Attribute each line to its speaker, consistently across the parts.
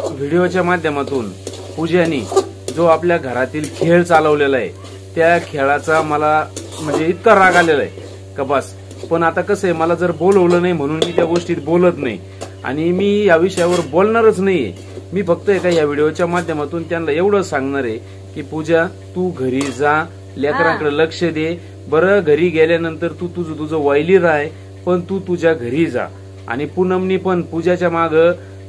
Speaker 1: व्हिडिओच्या माध्यमातून पूजानी जो आपल्या घरातील खेळ चालवलेला आहे त्या खेळाचा मला म्हणजे इतका राग आलेला आहे का बस. पण आता कसं आहे, मला जर बोलवलं नाही म्हणून मी त्या गोष्टीत बोलत नाही आणि मी या विषयावर बोलणारच नाहीये. मी फक्त एका या व्हिडिओच्या माध्यमातून त्यांना एवढं सांगणार आहे की पूजा तू घरी जा, लेकरांकडे लक्ष दे. बरं घरी गेल्यानंतर तू तुझं वायली राह, पण तू तुझ्या घरी जा. आणि पूनमनी पण पूजाच्या माग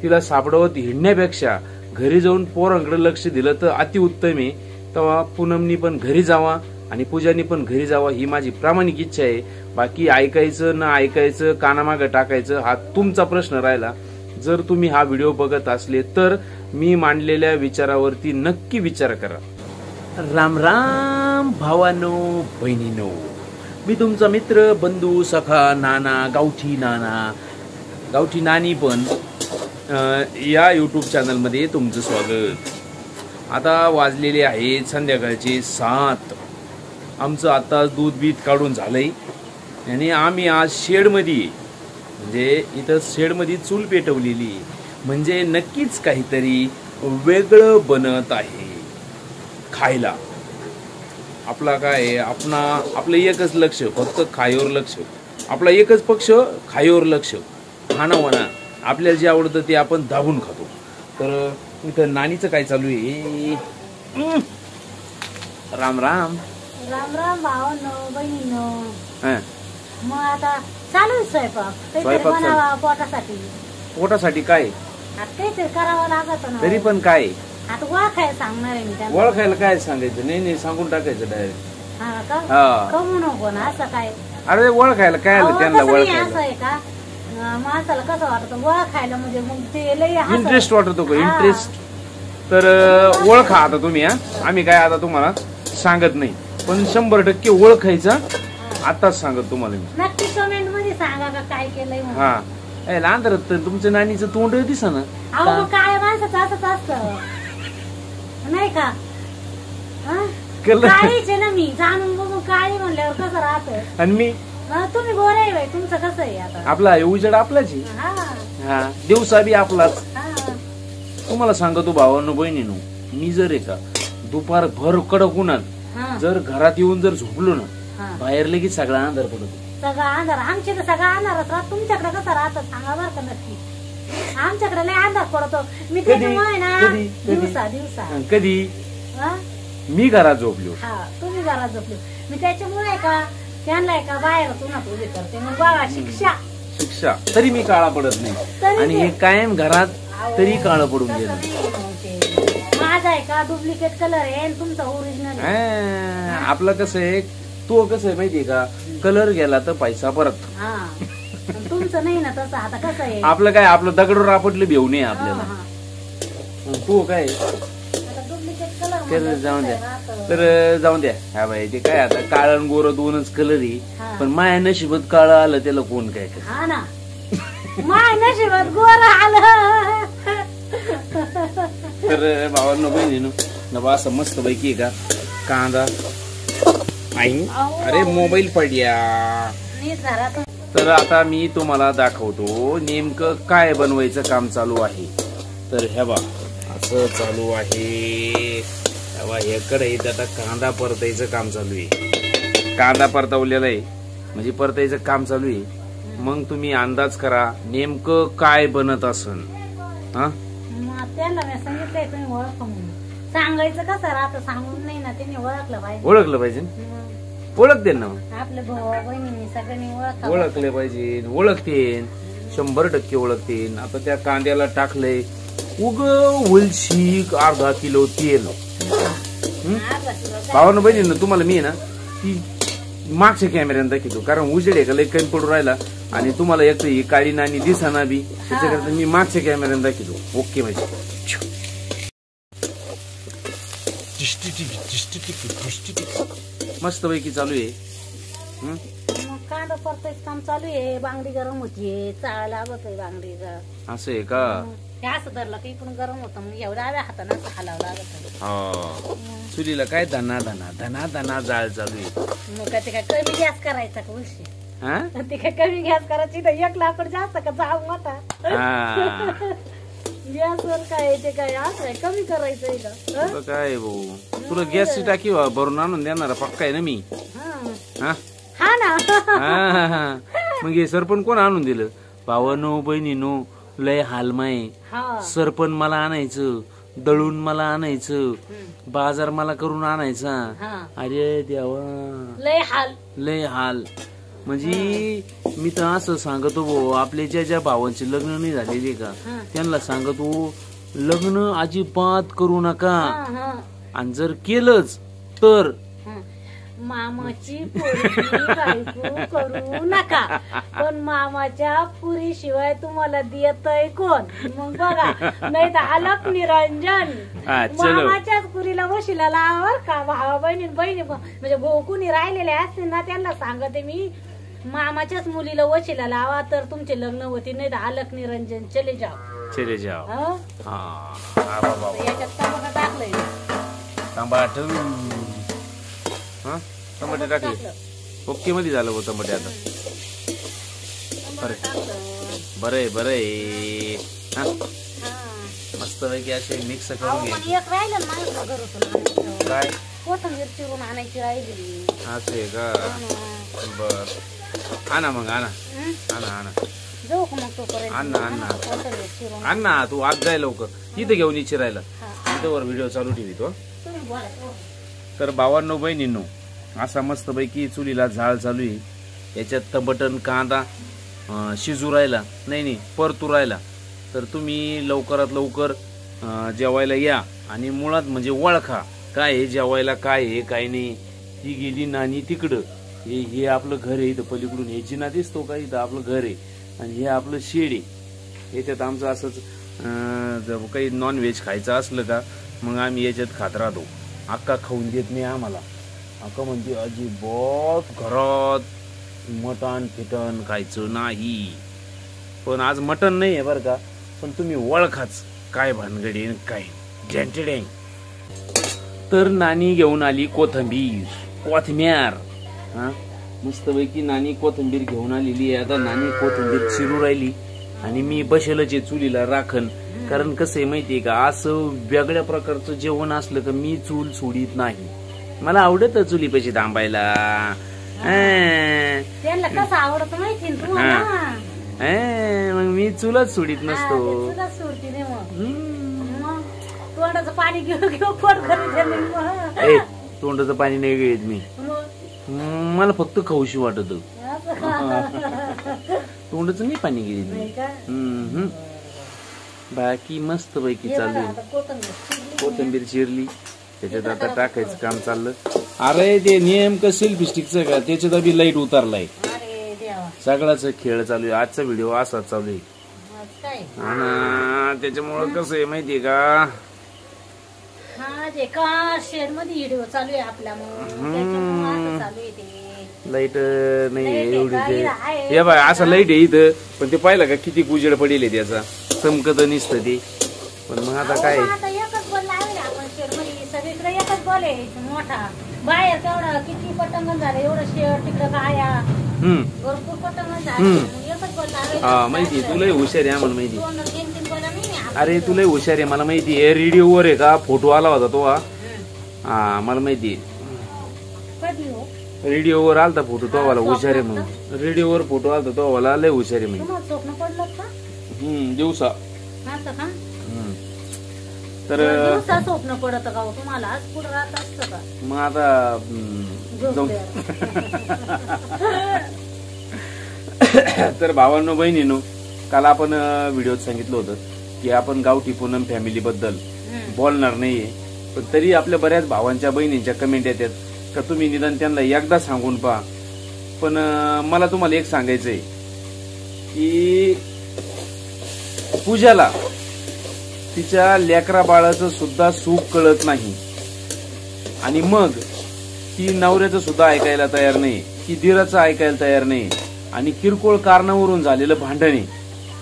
Speaker 1: तिला सापडवत हिंडण्यापेक्षा घरी जाऊन पोरांकडे लक्ष दिलं तर अतिउत्तम आहे. तेव्हा पूनमनी पण घरी जावा आणि पूजानी पण घरी जावा ही माझी प्रामाणिक इच्छा आहे. बाकी ऐकायचं न ऐकायचं कानामागं टाकायचं हा तुमचा प्रश्न राहिला. जर तुम्ही हा व्हिडिओ बघत असले तर मी मांडलेल्या विचारावरती नक्की विचार करा. राम राम भावानो बहिणीनो, मी तुमचा मित्र बंधू सखा नाना गावठी नानी पण या यूट्यूब चॅनलमध्ये तुमचं स्वागत. आता वाजलेले आहेत संध्याकाळचे 7. आमचं आता दूध बीत काढून झालंय आणि आम्ही आज शेडमध्ये म्हणजे इथं शेडमध्ये चूल पेटवलेली म्हणजे नक्कीच काहीतरी वेगळं बनत आहे खायला. आपला काय आपलं एकच लक्ष फक्त खायवर लक्ष, आपला एकच पक्ष खायवर लक्ष. खाणं म्हणा आपल्याला जे आवडतं ते आपण दाबून खातो. तर इथं नानीचं काय चालू आहे? राम राम
Speaker 2: राम राम भावांनो बहिणीनो. मग आता चालू स्वयंपाक
Speaker 1: पोटासाठी काय
Speaker 2: काहीतरी करावं लागत ना.
Speaker 1: तरी पण काय
Speaker 2: आता ओळखायला सांगणार आहे मी त्यांना.
Speaker 1: ओळखायला काय सांगायचं? नाही सांगून टाकायचं डायरेक्ट.
Speaker 2: हा कमू नको ना असं काय.
Speaker 1: अरे ओळखायला काय आलं त्यांना? ओळखायला
Speaker 2: असं आहे का माणसाला कसं वाटतं ओळखायला म्हणजे मग ते लय
Speaker 1: इंटरेस्ट वाटतो का? इंटरेस्ट. तर ओळखा आता तुम्ही. आम्ही काय आता तुम्हाला सांगत नाही पण 100% ओळखायचं आताच सांगत तुम्हाला मी.
Speaker 2: नक्की कमेंट मध्ये सांगा का काय केलंय.
Speaker 1: हा लहान तर तुमच्या नानीचं तोंड दिसा ना.
Speaker 2: अहो काय माणसाचं असंच असतं नाही का? काळीचे ना मी जाणून बघून काळी म्हणल्यावर कसं राहत.
Speaker 1: आणि मी
Speaker 2: तुम्ही गोरे आहे तुमचं कसं आहे आता?
Speaker 1: आपला उजेड आपलाच हा दिवसा बी आपलाच. तुम्हाला सांगतो भावांनो बहिणीनो, मी जर आहे का दुपार भर कडक उन्हात जर घरात येऊन जर झोपलो ना बाहेर लगेच सगळा अंधार पडतो.
Speaker 2: सगळा अंधार आमच्या तर सगळा अंधारच राहत. तुमच्याकडे कसं राहतं सांगा बरं का नक्की. आमच्याकडे लय अंधार पडतो. मी त्याच्यामुळे ना दिवसा
Speaker 1: कधी मी घरात झोपलो.
Speaker 2: तुम्ही घरात झोपलो मी त्याच्यामुळे का त्यांना का बाहेर उन्हात उभी करते. मग बघा शिक्षा
Speaker 1: तरी मी काळा पडत नाही आणि हे कायम घरात तरी काळं पडून गेलं.
Speaker 2: माझा आहे का डुप्लिकेट कलर आहे तुमचा ओरिजिनल.
Speaker 1: आपलं कसं आहे तो कसं आहे माहितीये का, कलर गेला तर पैसा परत.
Speaker 2: तुमचं नाही ना तसं. आता कसं आहे
Speaker 1: आपलं काय आपलं दगडवर आपटलं भेऊ नये आपल्याला. तू काय जाऊन द्या तर जाऊन द्या. हा बाई ते काय आता काळ आणि गोर दोनच कलर आहे पण माया नशिबात काळं आलं त्याला कोण काय
Speaker 2: हा ना. माय नशिबात गोर आलं.
Speaker 1: तर भावांनो बहिणीनो नवा असं मस्त पैकी का कांदा आई अरे मोबाईल पडया. तर आता मी तुम्हाला दाखवतो नेमकं काय बनवायचं काम चालू आहे. तर हे बा असं चालू आहे. हे कढईत आता कांदा परतायचं काम चालू आहे. कांदा परतवलेला आहे म्हणजे परतायचं काम चालू आहे. मग तुम्ही अंदाज करा नेमकं काय बनत असन.
Speaker 2: त्यांना मी सांगितलंय तुम्ही ओळखा म्हणून. सांगायचं कसं राहतं सांगून नाही ना. त्यांनी ओळखलं पाहिजे.
Speaker 1: ओळखलं पाहिजे. ओळखते ना
Speaker 2: आपल्या भाऊ बहिणी सगळ्यांनी
Speaker 1: ओळखले पाहिजे. ओळखतेन 100% ओळखतेन. आता त्या कांद्याला टाकलंय उग उलशी अर्धा किलो तेल. भावानं बहिणीनं तुम्हाला मी ना ती मागच्या कॅमेऱ्यानं दाखवतो कारण उजेड आहे का लय कमी पडून राहिला आणि तुम्हाला एक ही काळी नानी दिसाना बी त्याच्याकरता मी मागच्या कॅमेऱ्यानं दाखवतो. ओके म्हणजे मस्त पैकी चालू आहे.
Speaker 2: कांदा परतायचं काम चालू आहे. बांगडी गरम होतीये चाळ लागत आहे बांगडीचा.
Speaker 1: असं आहे का?
Speaker 2: असं धरलं की पण गरम होतं मग एवढ्या हाताने हलावं लागत.
Speaker 1: हो चुलीला काय धना धना धना धना जाळ चालू आहे.
Speaker 2: मग ते काय कमी गॅस करायचा का उलशी? ते काय कमी गॅस करायची तर एक लाकूड जास्त का जाऊ मोठा. गॅसवर काय ते काय असं आहे, कमी करायचंय का?
Speaker 1: तुला काय भाऊ, तुला गॅसची टाकी भरून आणून देणार पक्का आहे ना मी.
Speaker 2: हा ना.
Speaker 1: हा. मग हे सरपण कोण आणून दिलं? भावानो बहिणीनो, लय हालमाय. सरपण मला आणायचं, दळून मला आणायचं, बाजार मला करून आणायचा. अरे देवा, लय हाल. म्हणजे मी तर असं सांगतो भाऊ, आपले ज्या भावांचे लग्न नाही झालेले का त्यांना सांगतो, लग्न अजिबात करू नका. आणि जर केलंच तर
Speaker 2: मामाची पोरगी करू नका. पण मामाच्या पुरी शिवाय तुम्हाला देतय कोण? मग बघा, नाही तर अलक निरंजन. मामाच्याच पुरीला वशिला लावर का? भावा बहिणी म्हणजे कुणी राहिलेले असतील ना त्यांना सांगते मी, मामाच्याच मुलीला वशिला लावा तर तुमचे लग्न होती. नाही तर अलक निरंजन चले जाओ. याच्यात टाकलंय
Speaker 1: टमाटे टाकले. ओके मध्ये झालं होतं टमाटे. आता बरं बरं मस्त पैकी असे मिक्स करून घ्यायचे. काय
Speaker 2: कोथिंबीर चिरून आणायची राहिली.
Speaker 1: असं आहे का? बर, आणा मग, आणा.
Speaker 2: जाऊ का मग तोपर्यंत?
Speaker 1: अण्णा तू आज जाय लवकर, इथं घेऊन ये चिरायला. इथं वर व्हिडिओ चालू ठेवी तो. तर भावांनो बहिणींनो, असा मस्त पैकी चुलीला झाळ चालू आहे. याच्यात टमाटर कांदा शिजू राहिला, नाही परतू राहिला. तर तुम्ही लवकरात लवकर जेवायला या. आणि मुळात म्हणजे ओळखा काय आहे जेवायला, काय आहे काय नाही. ती गेली नानी तिकडं, हे आपलं घर आहे. इथं पलीकडून हे जिना दिसतो का, इथं आपलं घर आहे. आणि हे आपलं शेड आहे. याच्यात आमचं असंच काही नॉन व्हेज खायचं असलं का मग आम्ही याच्यात खात राहतो. अक्का खाऊन देत नाही आम्हाला. अक्का म्हणते अजिबात घरात मटण फिटण खायचं नाही. पण आज मटण नाही आहे बरं का, पण तुम्ही ओळखाच काय भानगडी काय जॅन्टेडेंग. तर नानी घेऊन आली कोथिंबीर. हा, मस्तपैकी नानी कोथिंबीर घेऊन आलेली आहे. आता नानी कोथिंबीर चिरू राहिली आणि मी बसेलच चुलीला राखण. कारण कसं आहे माहितीये का, असं वेगळ्या प्रकारचं जेवण असलं का मी चूल सोडित नाही. मला आवडत चुलीपाशी थांबायला. मग मी चुलच सोडित नसतो. तोंडाचं पाणी नाही गिळत मी. मला फक्त खाऊशी वाटत. तोंडाचं नाही पाणी गिळत मी. बाकी मस्त पैकी चालू आहे. कोथिंबीर चिरली, त्याच्यात आता टाकायचं काम चाललं. अरे ते नेमकं सेल्फी स्टिकचं का, त्याच्यात बी लाईट उतारलाय. सगळाच खेळ चालू आहे. आजचा व्हिडिओ असाच चालू आहे. आणि त्याच्यामुळं कसं आहे माहितीये का,
Speaker 2: शेड मध्ये व्हिडिओ चालू आहे आपल्या,
Speaker 1: लाईट नाही एवढी. हे बाय असं लाईट आहे इथं, पण ते पाहिलं का किती उजेड पडेल त्याचा, चमकत निसतं ते. पण मग आता काय,
Speaker 2: एकच बॉल लावले आपण शेड मध्ये, सगळीकडे एकच बॉल आहे मोठा. बाहेर तेवढं किती पटंगण झालं, एवढं शेड तिकडं गाया भरपूर पटंगण झाले. एकच बॉल लावले.
Speaker 1: हा माहिती, तुलाही हुशार आहे आम्हाला माहिती. अरे तुलाही हुशार आहे मला माहिती आहे. रेडिओवर आहे का फोटो आला होता तो. हा मला माहिती आहे, रेडिओवर आलता फोटो तो वाला हुशार आहे म्हणून. रेडिओवर फोटो आलता तो वाला लय हुशार आहे म्हणजे.
Speaker 2: स्वप्न पडलं का?
Speaker 1: दिवसा. तर
Speaker 2: स्वप्न पडत का तुम्हाला? आज पुढे राहत असतं का?
Speaker 1: मग आता तर भावांनो बहिणीनो, काल आपण व्हिडिओत सांगितलं होतं की आपण गावठी पूनम फॅमिली बद्दल बोलणार नाहीये. पण तरी आपल्या बऱ्याच भावांच्या बहिणींच्या कमेंट येतात का तुम्ही निदान त्यांना एकदा सांगून पहा. पण मला तुम्हाला एक सांगायचंय की पूजाला तिच्या लेकरा बाळाचं सुद्धा सुख कळत नाही. आणि मग ती नवऱ्याचं सुद्धा ऐकायला तयार नाही, ती दिराचं ऐकायला तयार नाही. आणि किरकोळ कारणावरून झालेलं भांडणे,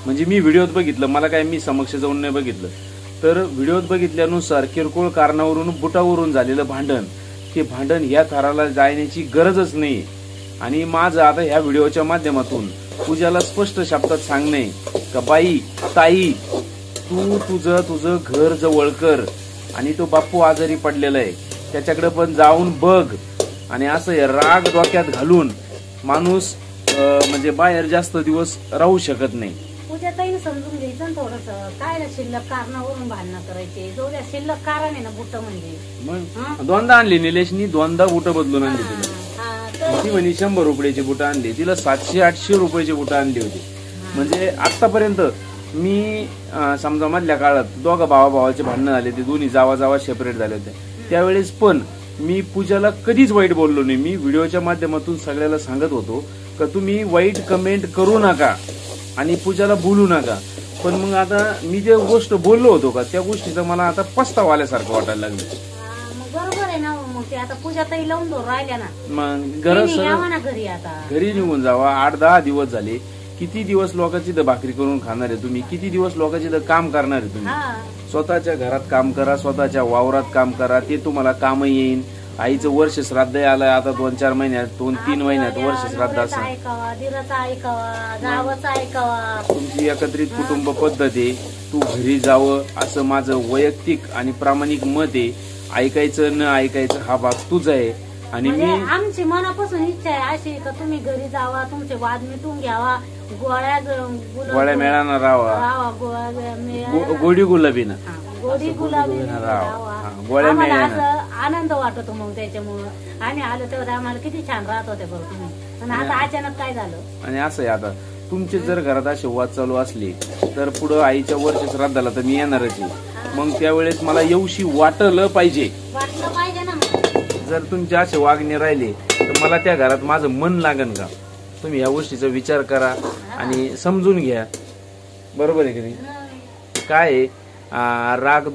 Speaker 1: म्हणजे मी व्हिडिओत बघितलं, मला काय मी समक्ष जाऊन नाही बघितलं, तर व्हिडिओत बघितल्यानुसार किरकोळ कारणावरून बुटावरून झालेलं भांडण, ते भांडण ह्या थराला जाण्याची गरजच नाही. आणि माझं आता ह्या व्हिडिओच्या माध्यमातून पूजाला स्पष्ट शब्दात सांगणे का बाई ताई, तू तुझं घर जवळ कर आणि तो बाप्पू आजारी पडलेला आहे त्याच्याकडे पण जाऊन बघ. आणि असं हे राग डोक्यात घालून माणूस म्हणजे बाहेर जास्त दिवस राहू शकत नाही.
Speaker 2: पूजा ताई समजून घ्यायचं ना थोडस, काय ना शिल्लक कारणावरून भांडणं करायचे. जो त्या शिल्लक कारण आहे ना बुट म्हणजे
Speaker 1: मग दोनदा आणली निलेशनी, दोनदा बुट बदलून आणली तिला. ती म्हणे 100 रुपयाची बुट आणली, तिला 700-800 रुपयाची बुट आणली होती. म्हणजे आतापर्यंत मी समजा मधल्या काळात दोघा भावाचे भांडणं झाले, ते दोन्ही जावा सेपरेट झाले होते, त्यावेळेस पण मी पूजाला कधीच वाईट बोललो नाही. मी व्हिडिओच्या माध्यमातून सगळ्याला सांगत होतो का तुम्ही वाईट कमेंट करू नका आणि पूजाला बोलू नका. पण मग आता मी जे गोष्ट बोललो होतो का त्या गोष्टीचा मला आता पस्तावा आल्यासारखं वाटायला लागलं.
Speaker 2: बरोबर आहे ना, मग ते आता पूजा ताई लावून राहिल्या ना,
Speaker 1: मग
Speaker 2: घरी आता
Speaker 1: घरी निघून जावा. 8-10 दिवस झाले, किती दिवस लोकांची तर भाकरी करून खाणार आहे तुम्ही, किती दिवस लोकांची तर काम करणार आहे तुम्ही. स्वतःच्या घरात काम करा, स्वतःच्या वावरात काम करा, ते तुम्हाला काम येईल. आईचं वर्ष श्राद्ध आलं आता 2-4 महिन्यात, 2-3 महिन्यात वर्ष श्राद्ध असं. तुमची एकत्रित कुटुंब पद्धत आहे, तू घरी जावं असं माझं वैयक्तिक आणि प्रामाणिक मत आहे. ऐकायचं न ऐकायचं हा भाग तुझा आहे. आणि मी
Speaker 2: आमची मनापासून इच्छा आहे अशी का तुम्ही घरी जावा, तुमचे वाद मिटून घ्यावा,
Speaker 1: गोळ्या मेळाना राहावा, गोडी गुलाबीना
Speaker 2: गोडी गुलाबीना राहावा. गोळ्या मेळाना आनंद वाटतो मग त्याच्यामुळं. आणि आलं तेव्हा आम्हाला किती छान राहत होते बरं तुम्ही. आणि आता अचानक काय झालं.
Speaker 1: आणि असं आहे आता तुमचे जर घरात असे वाद चालू असले तर पुढं आईच्या वर्ष श्राद्धाला तर मी येणारच आहे. मग त्यावेळेस मला येऊशी वाटलं पाहिजे
Speaker 2: ना.
Speaker 1: जर तुमचे असे वागणे राहिले तर मला त्या घरात माझं मन लागन का. तुम्ही या गोष्टीचा विचार करा आणि समजून घ्या. बरोबर आहे की नाही. काय आहे, राग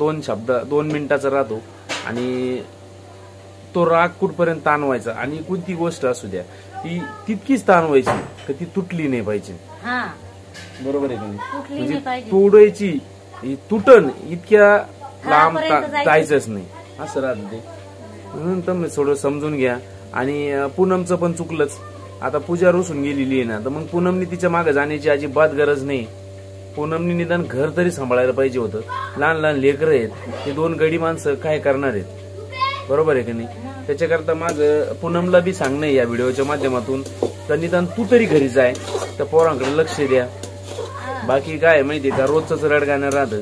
Speaker 1: 2 मिनिटाचा राहतो आणि तो राग कुठपर्यंत ताणवायचा. आणि कोणती गोष्ट असू द्या ती तितकीच ताणवायची तर ती तुटली नाही पाहिजे. बरोबर आहे की नाही. म्हणजे तोडायची तुटन इतक्या लांब जायचंच नाही असं राहत ते. म्हणून तुम्ही थोडं समजून घ्या. आणि पूनमचं पण चुकलंच. आता पूजा रुसून गेलेली आहे ना, तर मग पूनमनी तिच्या मागे जाण्याची अजिबात गरज नाही. पूनमनी निदान घर तरी सांभाळायला पाहिजे होतं. लहान लहान लेकरं आहेत, ते 2 गडी माणसं काय करणार आहेत. बरोबर आहे की नाही. त्याच्याकरता माझं पूनमला बी सांगणं या व्हिडिओच्या माध्यमातून तर निदान तू तरी घरी जाय, त्या पोरांकडे लक्ष द्या. बाकी काय माहितीये का, रोजच रडगाणं राहतं.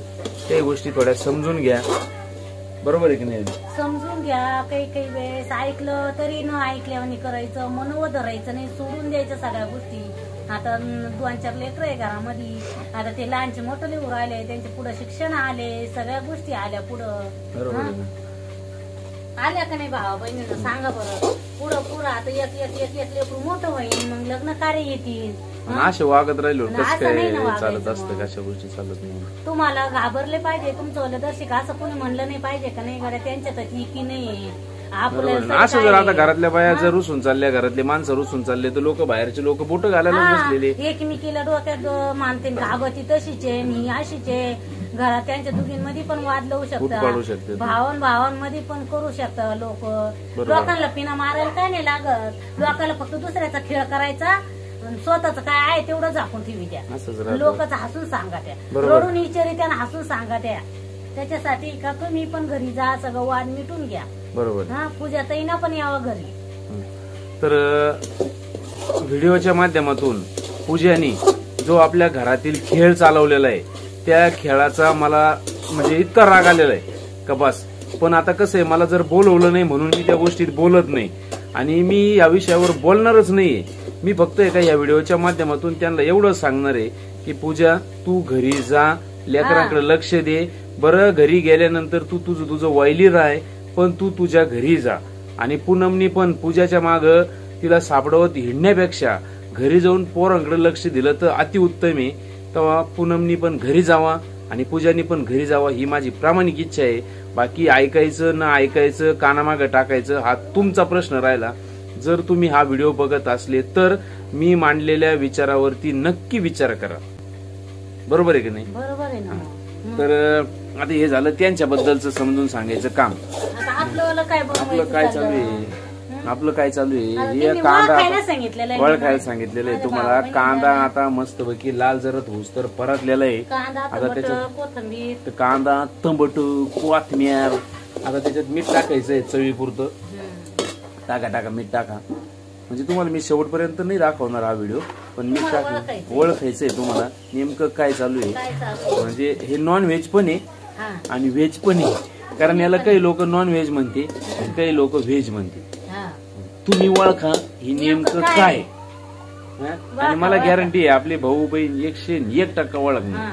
Speaker 1: काही गोष्टी थोड्या समजून घ्या. बरोबर आहे की नाही.
Speaker 2: समजून घ्या. काही वेळेस ऐकलं तरी न ऐकल्यावानी करायचं, मनवं धरायचं नाही, सोडून द्यायचं सगळ्या गोष्टी. आता 2-4 लेकरं आहे घरामध्ये. आता ते लहानचे मोठे लिहून राहिले, त्यांचे पुढे शिक्षण आले, सगळ्या गोष्टी आल्या पुढं. आल्या का नाही भावा बहिणीनं सांगा बरं. पुढं आता एक लेकरू मोठं होईल, मग लग्न कार्य येतील.
Speaker 1: असे वागत राहिलो कसं काय चालत असतं. कशा गोष्टी चालत नाही.
Speaker 2: तुम्हाला घाबरले पाहिजे. तुमचं दर्शिक असं कोणी म्हणलं नाही पाहिजे का नाही गड्या त्यांच्यात की नाही
Speaker 1: असं. जर आता घरातल्या बाया जर रुसून चालल्या, घरातले माणसं रुसून चालले तर लोक बाहेरचे लोक बोट घालायला बसलेले.
Speaker 2: एकमेकीला डोक्यात मानते घाबरती तशीच आहे, मी अशीच आहे. घरात त्यांच्या दोघींमध्ये पण वाद लावू शकतात, भावांमध्ये पण करू शकतात लोक. लोकांना पिना मारायला काय नाही लागत. लोकांना फक्त दुसऱ्याचा खेळ करायचा, स्वतःच काय आहे तेवढं झाकून ठेवी द्या. लोकच हसून सांगा त्या, रडून विचारी त्यांना हसून सांगा त्या. त्याच्यासाठी का तुम्ही पण घरी जा, सगळं वाद मिटून घ्या.
Speaker 1: बरोबर.
Speaker 2: पूजा ताईंना पण यावं घरी.
Speaker 1: तर व्हिडिओच्या माध्यमातून पूजानी जो आपल्या घरातील खेळ चालवलेला आहे त्या खेळाचा मला म्हणजे इतका राग आलेला आहे का बस. पण आता कसं आहे, मला जर बोलवलं नाही म्हणून मी त्या गोष्टीत बोलत नाही आणि मी या विषयावर बोलणारच नाहीये. मी फक्त एका या व्हिडिओच्या माध्यमातून त्यांना एवढं सांगणार आहे की पूजा तू घरी जा, लेकरांकडे लक्ष दे. बरं घरी गेल्यानंतर तू तुझं वायली राह, पण तू तुझ्या घरी जा. आणि पूनमनी पण पूजाच्या माग तिला सापडवत हिंडण्यापेक्षा घरी जाऊन पोरांकडे लक्ष दिलं तर अतिउत्तम आहे. तेव्हा पूनमनी पण घरी जावा आणि पूजानी पण घरी जावा ही माझी प्रामाणिक इच्छा आहे. बाकी ऐकायचं न ऐकायचं, कानामागं टाकायचं हा तुमचा प्रश्न राहिला. जर तुम्ही हा व्हिडिओ बघत असले तर मी मांडलेल्या विचारावरती नक्की विचार करा. बरोबर आहे की नाही.
Speaker 2: बरोबर आहे ना.
Speaker 1: तर आता हे झालं त्यांच्याबद्दलचं समजून सांगायचं काम.
Speaker 2: आपलं काय
Speaker 1: चालू आहे. आपलं काय चालू आहे
Speaker 2: आता
Speaker 1: हे
Speaker 2: त्यांनी
Speaker 1: कांदा
Speaker 2: वळ खायला सांगितलेलं आहे.
Speaker 1: वळ खायला सांगितलेलं आहे
Speaker 2: अरे
Speaker 1: तुम्हाला.
Speaker 2: बापरे,
Speaker 1: कांदा आता मस्तपैकी लाल जरत होऊस तर परतलेला आहे.
Speaker 2: कांदा
Speaker 1: आता
Speaker 2: टमाटर
Speaker 1: त्याच्यात
Speaker 2: कोथिंबीर
Speaker 1: तर कांदा टमाटो कोथमीर आता त्याच्यात मीठ टाकायचंय चवीपुरतं. टाका मीठ टाका. म्हणजे तुम्हाला मी शेवटपर्यंत नाही दाखवणार हा व्हिडिओ, पण मीठ
Speaker 2: तुम्हाला
Speaker 1: टाका. ओळखायचंय तुम्हाला नेमकं काय चालू आहे.
Speaker 2: काय चालू
Speaker 1: म्हणजे हे नॉन व्हेज पण आहे
Speaker 2: हा
Speaker 1: आणि व्हेज पण आहे. कारण याला काही लोक नॉन व्हेज म्हणते आणि काही लोक व्हेज म्हणते.
Speaker 2: हा
Speaker 1: तुम्ही ओळखा ही नेमकं
Speaker 2: नेमकं
Speaker 1: काय.
Speaker 2: काय?
Speaker 1: हा? आणि मला गॅरंटी आहे आपले भाऊ बहीण 101% ओळखणार.
Speaker 2: हा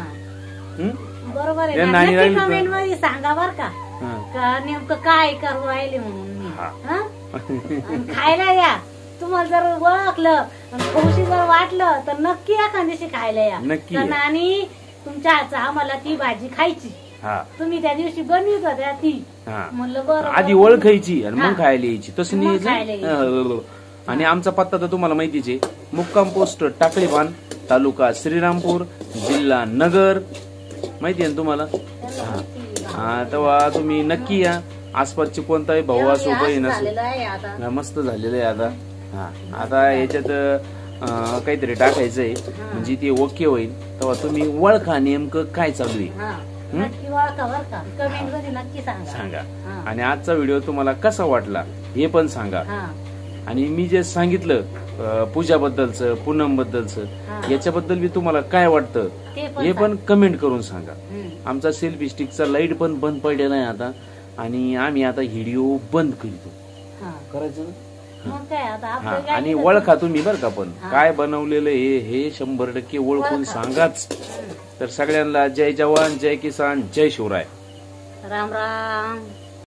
Speaker 1: हं?
Speaker 2: बरोबर आहे
Speaker 1: या
Speaker 2: ना.
Speaker 1: नाणी
Speaker 2: नक्की
Speaker 1: राहिली तर-
Speaker 2: कमेंट मध्ये सांगा बर का
Speaker 1: हा.
Speaker 2: का नेमकं काय करू राहिले म्हणून मी
Speaker 1: हा.
Speaker 2: हा? आणि खायला या. तुम्हाला जर ओळखलं आणि खौशी जर वाटलं तर नक्की एखाद्या दिवशी खायला या.
Speaker 1: नक्की
Speaker 2: तर
Speaker 1: या.
Speaker 2: नानी तुमच्या हातचा आम्हाला ती भाजी खायची.
Speaker 1: हा
Speaker 2: तुम्ही त्या दिवशी बनवित होत्या ती
Speaker 1: हा
Speaker 2: म्हणलं बरं
Speaker 1: आधी
Speaker 2: बरं.
Speaker 1: ओळखायची आणि
Speaker 2: हा.
Speaker 1: मग खायला यायची तसं
Speaker 2: मग
Speaker 1: नाही
Speaker 2: खायला
Speaker 1: यायचं. आणि आमचा पत्ता तर तुम्हाला माहितीच आहे. मुक्काम पोस्ट टाकळीबान तालुका श्रीरामपूर जिल्हा नगर. माहिती आहे ना तुम्हाला.
Speaker 2: त्यांना माहिती.
Speaker 1: हा तेव्हा तुम्ही नक्की या. आसपासचे कोणताही भाऊ
Speaker 2: एवढी
Speaker 1: असो
Speaker 2: आस
Speaker 1: बहीण असो.
Speaker 2: झालेलं आहे आता.
Speaker 1: हा, मस्त झालेलं आहे आता. हा आता याच्यात काहीतरी टाकायचंय म्हणजे ते ओके होईल. तेव्हा तुम्ही ओळखा नेमकं काय चालू आहे.
Speaker 2: हा. नक्की ओळखा बर का. कमेंट मध्ये नक्की सांगा.
Speaker 1: सांगा.
Speaker 2: हा.
Speaker 1: आणि आजचा व्हिडिओ तुम्हाला कसा वाटला हे पण सांगा.
Speaker 2: हा.
Speaker 1: आणि मी जे सांगितलं पूजाबद्दलचं पूनम बद्दलचं
Speaker 2: हा.
Speaker 1: याच्याबद्दल बी तुम्हाला काय वाटतं
Speaker 2: ते पण
Speaker 1: हे पण कमेंट करून सांगा.
Speaker 2: हम्म.
Speaker 1: आमचा सेल्फी स्टिकचा लाईट पण बंद पडलेला आहे आता आणि आम्ही आता व्हिडिओ बंद करतो.
Speaker 2: हा.
Speaker 1: करायचं ना?
Speaker 2: मग काय आता
Speaker 1: हा
Speaker 2: आपलं काय
Speaker 1: आणि
Speaker 2: नाही
Speaker 1: ओळखा तुम्ही बरं का. पण
Speaker 2: हा.
Speaker 1: काय बनवलेलं हे 100% ओळखून
Speaker 2: ओळखा.
Speaker 1: सांगाच.
Speaker 2: हम्म.
Speaker 1: तर सगळ्यांना जय जवान जय किसान जय शिवराय.
Speaker 2: राम राम.